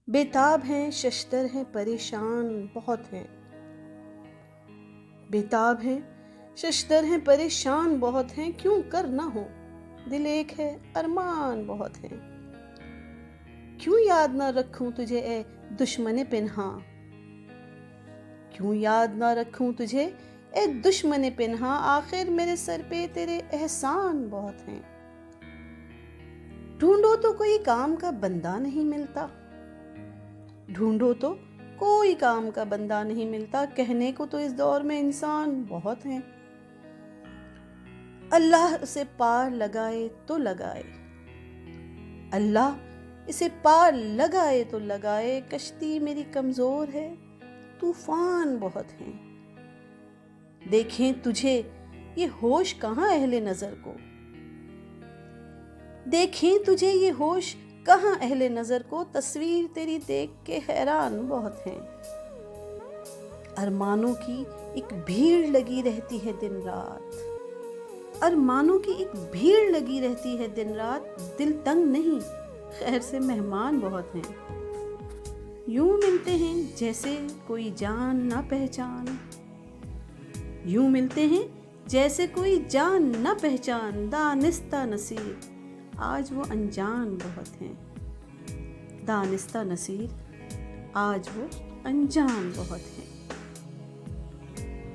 बेताब हैं, शशदर हैं, परेशान बहुत हैं। बेताब हैं, शशदर हैं, परेशान बहुत हैं, क्यों कर ना हो, दिल एक है, अरमान बहुत हैं। क्यों याद ना रखूं तुझे ए दुश्मने पिन्हा, क्यों याद ना रखूं तुझे ए दुश्मने पिन्हा, आखिर मेरे सर पे तेरे एहसान बहुत हैं। ढूंढो तो कोई काम का बंदा नहीं मिलता, ढूंढो तो कोई काम का बंदा नहीं मिलता, कहने को तो इस दौर में इंसान बहुत हैं। अल्लाह उसे पार लगाए तो लगाए, अल्लाह इसे पार लगाए तो लगाए, कश्ती मेरी कमजोर है, तूफान बहुत हैं। देखें तुझे ये होश कहाँ अहले नजर को, देखें तुझे ये होश कहाँ अहले नजर को, तस्वीर तेरी देख के हैरान बहुत हैं। अरमानों की एक भीड़ लगी रहती है दिन रात, अरमानों की एक भीड़ लगी रहती है दिन रात, दिल तंग नहीं खैर से मेहमान बहुत हैं। यूं मिलते हैं जैसे कोई जान ना पहचान, यूं मिलते हैं जैसे कोई जान ना पहचान, दानिस्ता नसीर आज वो अनजान बहुत हैं। दानिस्ता नसीर आज वो अनजान बहुत हैं।